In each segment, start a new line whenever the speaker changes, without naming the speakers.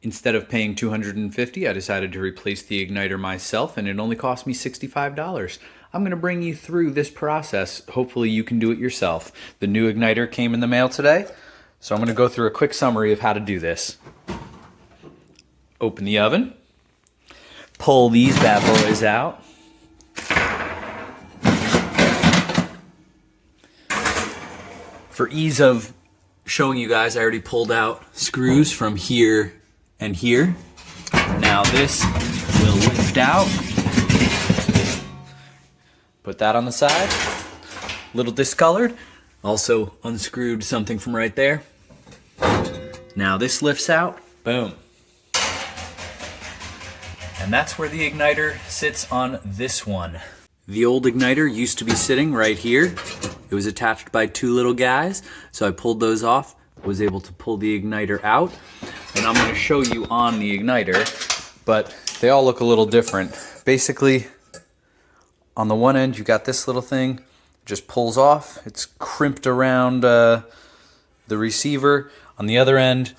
Instead of paying $250, I decided to replace the igniter myself, and it only cost me $65. I'm going to bring you through this process. Hopefully you can do it yourself. The new igniter came in the mail today, so I'm going to go through a quick summary of how to do this. Open the oven, pull these bad boys out. For ease of showing you guys, I already pulled out screws from here and here. Now this will lift out. Put that on the side. Little discolored. Also unscrewed something from right there. Now this lifts out. Boom. And that's where the igniter sits on this one. The old igniter used to be sitting right here. It was attached by two little guys, so I pulled those off, was able to pull the igniter out, and I'm going to show you on the igniter, but they all look a little different. Basically, on the one end, you got this little thing, it just pulls off. It's crimped around the receiver. On the other end,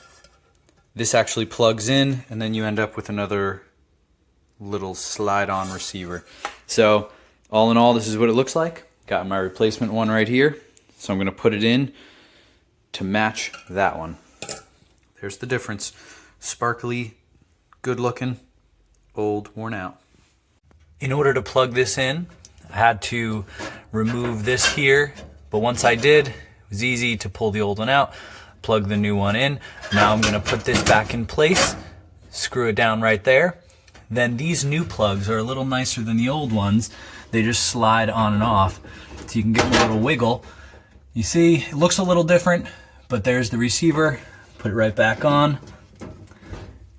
this actually plugs in, and then you end up with another little slide-on receiver. So, all in all, this is what it looks like. Got my replacement one right here. So I'm going to put it in to match that one. There's the difference. Sparkly, good looking, old, worn out. In order to plug this in, I had to remove this here. But once I did, it was easy to pull the old one out, plug the new one in. Now I'm going to put this back in place, screw it down right there. Then these new plugs are a little nicer than the old ones. They just slide on and off, so you can give them a little wiggle. You see, it looks a little different, but there's the receiver. Put it right back on.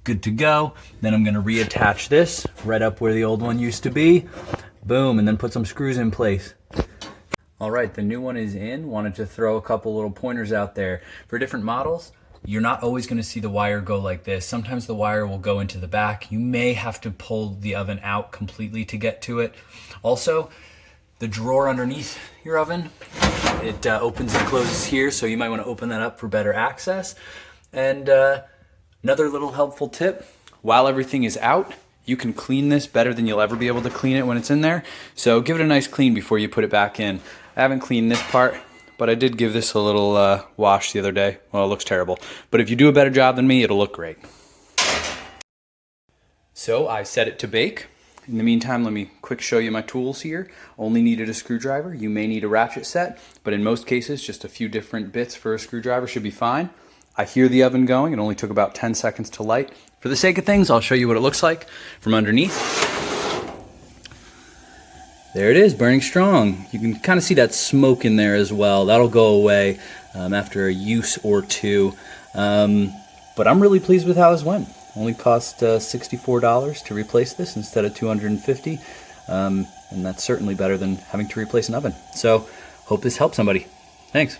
Good to go. Then I'm gonna reattach this right up where the old one used to be. Boom, and then put some screws in place. All right, the new one is in. Wanted to throw a couple little pointers out there. For different models, you're not always going to see the wire go like this. Sometimes the wire will go into the back. You may have to pull the oven out completely to get to it. Also, the drawer underneath your oven, it opens and closes here, so you might want to open that up for better access. And another little helpful tip, while everything is out, you can clean this better than you'll ever be able to clean it when it's in there. So give it a nice clean before you put it back in. I haven't cleaned this part, but I did give this a little wash the other day. Well, it looks terrible. But if you do a better job than me, it'll look great. So I set it to bake. In the meantime, let me quick show you my tools here. Only needed a screwdriver. You may need a ratchet set, but in most cases, just a few different bits for a screwdriver should be fine. I hear the oven going. It only took about 10 seconds to light. For the sake of things, I'll show you what it looks like from underneath. There it is, burning strong. You can kind of see that smoke in there as well. That'll go away after a use or two. But I'm really pleased with how this went. Only cost $64 to replace this instead of $250. And that's certainly better than having to replace an oven. So, hope this helps somebody. Thanks.